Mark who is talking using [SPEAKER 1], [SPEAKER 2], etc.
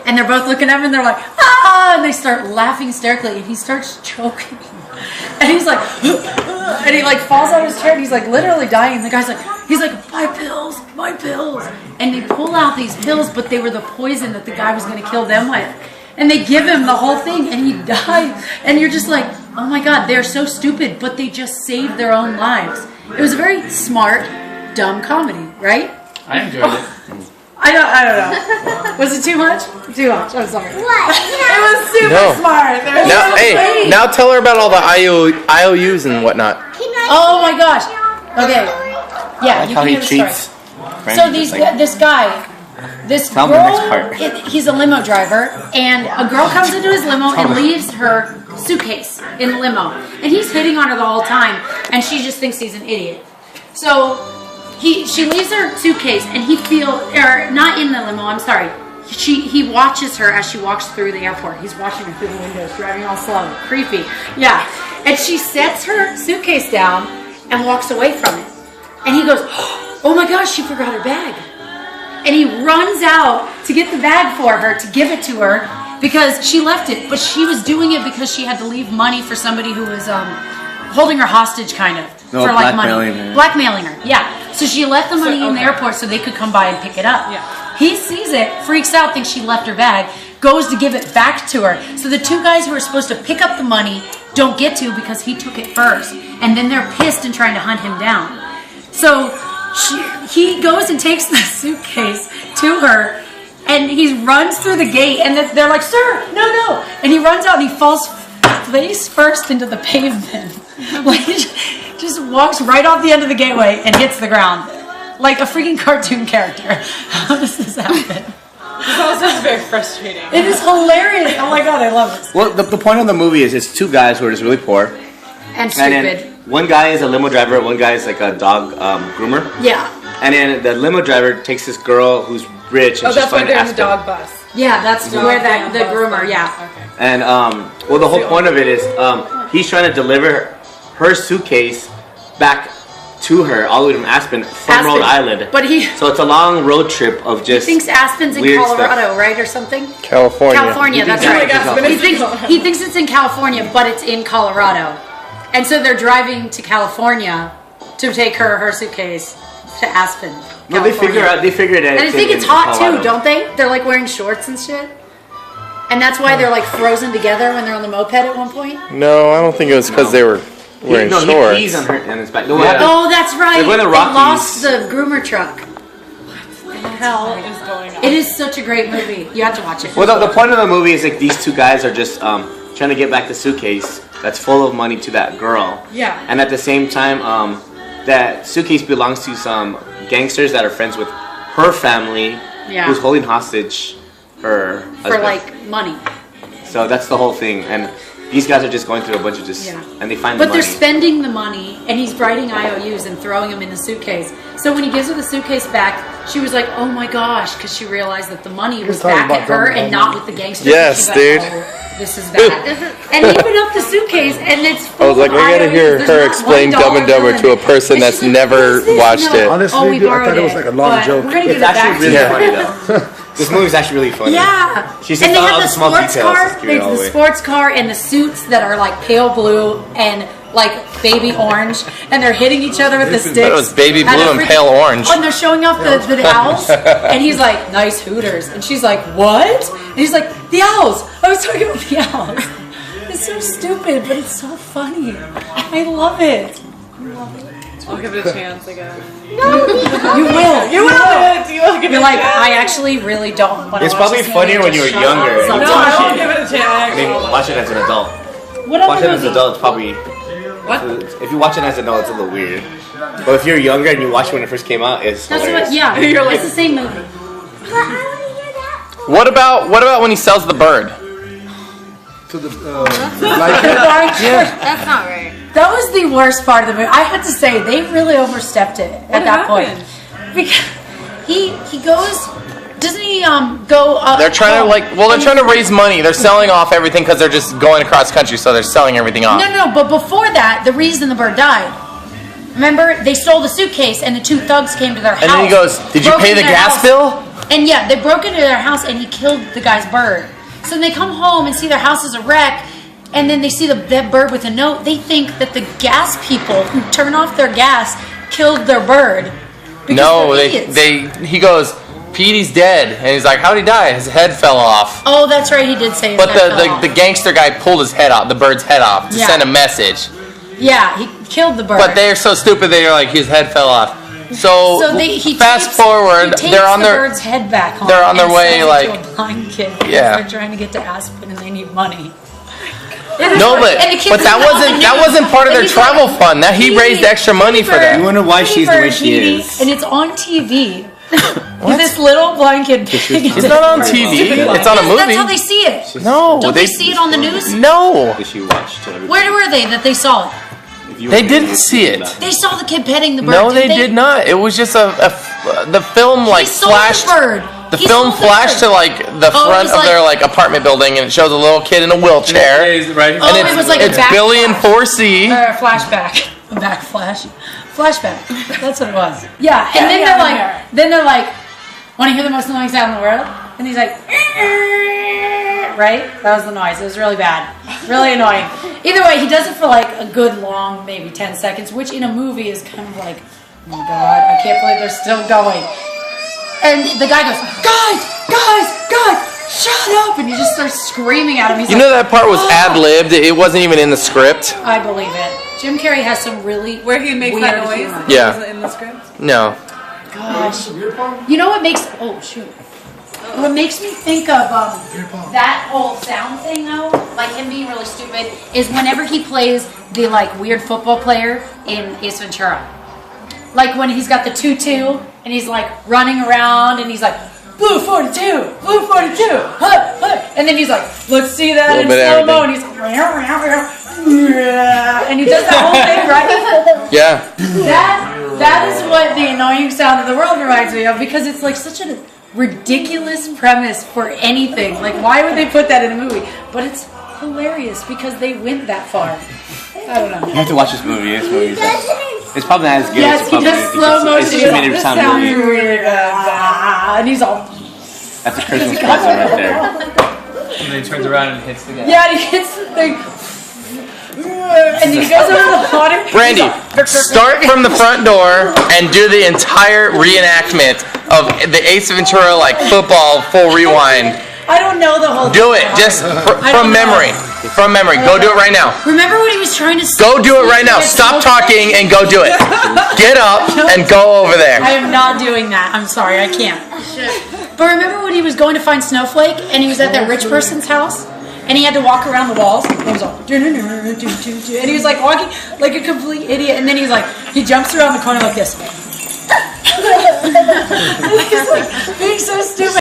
[SPEAKER 1] And they're both looking at him and they're like, ah! And they start laughing hysterically and he starts choking. And he's like, and he like falls out of his chair and he's like literally dying. And the guy's like, he's like, my pills, my pills. And they pull out these pills, but they were the poison that the guy was going to kill them with. And they give him the whole thing and he died. And you're just like, oh my God, they're so stupid, but they just saved their own lives. It was a very smart, dumb comedy, right?
[SPEAKER 2] I enjoyed it.
[SPEAKER 1] I don't know. Was it too much? Too much. I'm sorry.
[SPEAKER 3] What?
[SPEAKER 1] It was super smart.
[SPEAKER 4] Now tell her about all the IOUs and whatnot.
[SPEAKER 1] Oh my gosh. Okay. Yeah,
[SPEAKER 4] Like
[SPEAKER 1] you
[SPEAKER 4] how
[SPEAKER 1] can
[SPEAKER 4] he
[SPEAKER 1] hear the story.
[SPEAKER 4] cheats.
[SPEAKER 1] So this guy, this
[SPEAKER 4] Tell me the next
[SPEAKER 1] girl,
[SPEAKER 4] part.
[SPEAKER 1] he's a limo driver, and a girl comes into his limo and leaves her suitcase in the limo, and he's hitting on her the whole time, and she just thinks he's an idiot. So she leaves her suitcase, and not in the limo. I'm sorry. He watches her as she walks through the airport. He's watching her through the windows, driving all slow, creepy. Yeah, and she sets her suitcase down and walks away from it, and he goes, "Oh my gosh, she forgot her bag." And he runs out to get the bag for her, to give it to her, because she left it. But she was doing it because she had to leave money for somebody who was holding her hostage, kind of.
[SPEAKER 4] No,
[SPEAKER 1] for like
[SPEAKER 4] blackmailing
[SPEAKER 1] money.
[SPEAKER 4] her.
[SPEAKER 1] Blackmailing her, yeah. So she left the money in the airport so they could come by and pick it up.
[SPEAKER 5] Yeah.
[SPEAKER 1] He sees it, freaks out, thinks she left her bag, goes to give it back to her. So the two guys who are supposed to pick up the money don't get to because he took it first. And then they're pissed and trying to hunt him down. So he goes and takes the suitcase to her, and he runs through the gate, and they're like, "Sir, no!" And he runs out and he falls face first into the pavement. Like, he just walks right off the end of the gateway and hits the ground like a freaking cartoon character. How does this happen?
[SPEAKER 5] This all sounds very frustrating.
[SPEAKER 1] It is hilarious. Oh my God, I love it.
[SPEAKER 4] Well, the point of the movie is it's two guys who are just really poor.
[SPEAKER 1] And stupid.
[SPEAKER 4] And then one guy is a limo driver, one guy is like a dog groomer.
[SPEAKER 1] Yeah.
[SPEAKER 4] And then the limo driver takes this girl who's rich and
[SPEAKER 5] Oh,
[SPEAKER 4] she's
[SPEAKER 5] that's why
[SPEAKER 4] trying to
[SPEAKER 5] they're in
[SPEAKER 4] ask
[SPEAKER 5] the
[SPEAKER 4] her.
[SPEAKER 5] dog bus.
[SPEAKER 1] Yeah, that's where the groomer, yeah.
[SPEAKER 5] Okay.
[SPEAKER 4] And well, the whole point of it is he's trying to deliver her suitcase back to her all the way from Aspen from Rhode Island.
[SPEAKER 1] But
[SPEAKER 4] so it's a long road trip of just.
[SPEAKER 1] He thinks Aspen's in
[SPEAKER 4] weird
[SPEAKER 1] Colorado,
[SPEAKER 4] stuff.
[SPEAKER 1] right, or something?
[SPEAKER 4] California.
[SPEAKER 1] California, that's
[SPEAKER 4] He
[SPEAKER 1] right.
[SPEAKER 4] thinks
[SPEAKER 1] He thinks it's in California, but it's in Colorado. And so they're driving to California to take her suitcase to Aspen.
[SPEAKER 4] No, they figure it out.
[SPEAKER 1] And I think it's hot
[SPEAKER 4] Colorado.
[SPEAKER 1] too, don't they? They're like wearing shorts and shit. And that's why they're like frozen together when they're on the moped at one point.
[SPEAKER 6] No, I don't think it was because they were wearing shorts.
[SPEAKER 4] He pees on his back. No,
[SPEAKER 1] Oh, that's right.
[SPEAKER 4] They're going to
[SPEAKER 1] They
[SPEAKER 4] Rockies.
[SPEAKER 1] lost the groomer truck.
[SPEAKER 5] What the hell is going on?
[SPEAKER 1] It is such a great movie. You have to watch it.
[SPEAKER 4] Well, the point of the movie is like these two guys are just trying to get back the suitcase that's full of money to that girl.
[SPEAKER 5] Yeah.
[SPEAKER 4] And at the same time, that suitcase belongs to some gangsters that are friends with her family,
[SPEAKER 1] Yeah.
[SPEAKER 4] who's holding hostage her husband.
[SPEAKER 1] For like money.
[SPEAKER 4] So that's the whole thing, and these guys are just going through a bunch of and they find the
[SPEAKER 1] But
[SPEAKER 4] money.
[SPEAKER 1] they're spending the money, and he's writing IOUs and throwing them in the suitcase. So when he gives her the suitcase back, she was like, "Oh my gosh," because she realized that the money was back at her and not with the gangsters.
[SPEAKER 6] Yes,
[SPEAKER 1] She's like,
[SPEAKER 6] dude.
[SPEAKER 1] "Oh, this is bad." And he opened up the suitcase, and it's full
[SPEAKER 6] I was like,
[SPEAKER 1] of
[SPEAKER 6] I gotta
[SPEAKER 1] IOUs.
[SPEAKER 6] hear
[SPEAKER 1] There's
[SPEAKER 6] her
[SPEAKER 1] not
[SPEAKER 6] explain
[SPEAKER 1] $1
[SPEAKER 6] Dumb and Dumber
[SPEAKER 1] bill
[SPEAKER 6] to a
[SPEAKER 1] in it.
[SPEAKER 6] person
[SPEAKER 1] And
[SPEAKER 6] that's
[SPEAKER 1] she's like,
[SPEAKER 6] never
[SPEAKER 1] "What is this?"
[SPEAKER 6] watched
[SPEAKER 1] No.
[SPEAKER 6] it.
[SPEAKER 7] Honestly,
[SPEAKER 1] Oh, we
[SPEAKER 7] dude, I
[SPEAKER 1] borrowed
[SPEAKER 7] thought it was
[SPEAKER 1] it,
[SPEAKER 7] like a long
[SPEAKER 1] but
[SPEAKER 7] joke.
[SPEAKER 1] We're gonna give
[SPEAKER 4] It's
[SPEAKER 1] it back
[SPEAKER 4] actually
[SPEAKER 1] to
[SPEAKER 4] really
[SPEAKER 1] you.
[SPEAKER 4] funny though. This movie's actually really funny.
[SPEAKER 1] Yeah.
[SPEAKER 4] She's
[SPEAKER 1] And
[SPEAKER 4] just
[SPEAKER 1] they
[SPEAKER 4] all
[SPEAKER 1] have
[SPEAKER 4] the
[SPEAKER 1] the
[SPEAKER 4] small
[SPEAKER 1] sports
[SPEAKER 4] details.
[SPEAKER 1] car.
[SPEAKER 4] It's cute
[SPEAKER 1] They
[SPEAKER 4] all
[SPEAKER 1] the
[SPEAKER 4] the way.
[SPEAKER 1] sports car and the suits that are like pale blue and like baby orange, and they're hitting each other with the sticks.
[SPEAKER 6] That was baby
[SPEAKER 1] And
[SPEAKER 6] blue
[SPEAKER 1] the
[SPEAKER 6] and
[SPEAKER 1] freaking-
[SPEAKER 6] pale orange.
[SPEAKER 1] Oh, and they're showing off the owls, and he's like, "Nice Hooters," and she's like, "What?" And he's like, "The owls. I was talking about the owls." It's so stupid, but it's so funny. I love it.
[SPEAKER 5] I'll give it a chance, I guess.
[SPEAKER 1] You will.
[SPEAKER 5] You will give
[SPEAKER 1] You're
[SPEAKER 5] it
[SPEAKER 1] like,
[SPEAKER 5] a chance.
[SPEAKER 1] I actually really don't want to
[SPEAKER 4] It's
[SPEAKER 1] watch
[SPEAKER 4] probably
[SPEAKER 1] this movie.
[SPEAKER 4] funnier when you were
[SPEAKER 1] Just shut
[SPEAKER 4] younger.
[SPEAKER 1] up.
[SPEAKER 5] No,
[SPEAKER 1] Sometimes.
[SPEAKER 5] I won't give it a chance.
[SPEAKER 4] I mean, watch it as an adult.
[SPEAKER 1] What
[SPEAKER 4] Watch
[SPEAKER 1] other
[SPEAKER 4] it as an
[SPEAKER 1] movie?
[SPEAKER 4] adult, it's probably.
[SPEAKER 5] What?
[SPEAKER 4] If you watch it as an adult, it's a little weird. But if you're younger and you watched it when it first came out, it's
[SPEAKER 1] That's
[SPEAKER 4] hilarious.
[SPEAKER 1] what. Yeah,
[SPEAKER 5] You're like-
[SPEAKER 1] it's the same movie.
[SPEAKER 6] What about when he sells the bird?
[SPEAKER 7] To the like
[SPEAKER 3] That's not right.
[SPEAKER 1] That was the worst part of the movie. I had to say they really overstepped it at that
[SPEAKER 5] happened?
[SPEAKER 1] point. Because he goes, doesn't he go up?
[SPEAKER 6] They're trying to they're trying to raise money. They're selling off everything because they're just going across country, so they're selling everything off.
[SPEAKER 1] No, but before that, the reason the bird died. Remember, they stole the suitcase, and the two thugs came to their house.
[SPEAKER 6] And then he goes, "Did you
[SPEAKER 1] broke
[SPEAKER 6] pay
[SPEAKER 1] into
[SPEAKER 6] the
[SPEAKER 1] their
[SPEAKER 6] gas
[SPEAKER 1] house,
[SPEAKER 6] bill?"
[SPEAKER 1] And yeah, they broke into their house and he killed the guy's bird. So then they come home and see their house is a wreck, and then they see that bird with a note. They think that the gas people who turn off their gas killed their bird.
[SPEAKER 6] No, he goes, Petey's dead. And he's like, how'd he die? His head fell off.
[SPEAKER 1] Oh, that's right, he did say his
[SPEAKER 6] But
[SPEAKER 1] head fell off.
[SPEAKER 6] the gangster guy pulled his head off, the bird's head off, to send a message.
[SPEAKER 1] Yeah, he killed the bird.
[SPEAKER 6] But they're so stupid, they're like, his head fell off. So
[SPEAKER 1] he
[SPEAKER 6] fast
[SPEAKER 1] takes,
[SPEAKER 6] forward,
[SPEAKER 1] he
[SPEAKER 6] they're on
[SPEAKER 1] the
[SPEAKER 6] their
[SPEAKER 1] bird's head back home.
[SPEAKER 6] they're on their
[SPEAKER 1] and
[SPEAKER 6] way,
[SPEAKER 1] sells it
[SPEAKER 6] like,
[SPEAKER 1] to a blind kid because
[SPEAKER 6] yeah.
[SPEAKER 1] they're trying to get to Aspen and they need money.
[SPEAKER 6] No, but that wasn't part of their travel fund. That he raised extra money for that.
[SPEAKER 4] You wonder why she's the way she is.
[SPEAKER 1] And it's on TV. With this little blind kid.
[SPEAKER 6] It's not on TV. It's on a movie.
[SPEAKER 1] That's how they see it.
[SPEAKER 6] No,
[SPEAKER 1] Don't they see it on the news?
[SPEAKER 6] No.
[SPEAKER 4] She watched it.
[SPEAKER 1] Where were they that they saw it?
[SPEAKER 6] They didn't see it.
[SPEAKER 1] They saw the kid petting the bird.
[SPEAKER 6] No, they did not. It was just the film like flashed. The film flashed to like the front of their like apartment building, and it shows a little kid in a wheelchair.
[SPEAKER 7] Right.
[SPEAKER 1] Oh, it was like
[SPEAKER 6] it's Billy in 4C.
[SPEAKER 1] Flashback. Flashback. That's what it was. Yeah, and then they're like, want to hear the most annoying sound in the world? And he's like, right? That was the noise. It was really bad. Really annoying. Either way, he does it for like a good long, maybe 10 seconds, which in a movie is kind of like, oh my God, I can't believe they're still going. And the guy goes, guys, shut up! And he just starts screaming at him. He's
[SPEAKER 6] know that part was ad-libbed. It wasn't even in the script.
[SPEAKER 1] I believe it. Jim Carrey has some really
[SPEAKER 5] where he makes that noise.
[SPEAKER 1] Humor.
[SPEAKER 6] Yeah.
[SPEAKER 5] Was it in the script?
[SPEAKER 6] No.
[SPEAKER 1] Gosh. You know what makes... Oh, shoot. What makes me think of that whole sound thing, though, like him being really stupid, is whenever he plays the, like, weird football player in Ace Ventura. Like when he's got the tutu, and he's, like, running around, and he's like, Blue 42, and then he's like, let's see that in slow-mo, and he's like, and he does that whole thing, right?
[SPEAKER 6] Yeah.
[SPEAKER 1] That is what the annoying sound of the world reminds me of, because it's like such a ridiculous premise for anything. Like, why would they put that in a movie? But it's hilarious because they went that far. I don't know.
[SPEAKER 4] You have to watch this movie. It's probably not as good as
[SPEAKER 1] Yes,
[SPEAKER 4] the
[SPEAKER 1] he
[SPEAKER 4] public.
[SPEAKER 1] does slow motion.
[SPEAKER 4] It's just made it
[SPEAKER 1] This
[SPEAKER 4] sound
[SPEAKER 1] sounds
[SPEAKER 4] really.
[SPEAKER 1] really good. And he's all...
[SPEAKER 4] That's a Christmas present right there.
[SPEAKER 7] And then he turns around and hits the guy.
[SPEAKER 1] Yeah, and he hits the thing. And then he goes over the water.
[SPEAKER 6] Brandy, start from the front door and do the entire reenactment of the Ace Ventura like football full rewind.
[SPEAKER 1] I don't know the whole
[SPEAKER 6] Do it just from memory. From memory. Go do it right now.
[SPEAKER 1] Remember when he was trying to...
[SPEAKER 6] Go do it right now. Stop talking and go do it. Get up and go over there.
[SPEAKER 1] I am not doing that. I'm sorry, I can't. But remember when he was going to find Snowflake and he was at that rich person's house? And he had to walk around the walls. And he was all... And he was like walking like a complete idiot. And then he's like... He jumps around the corner like this. He's like being so stupid.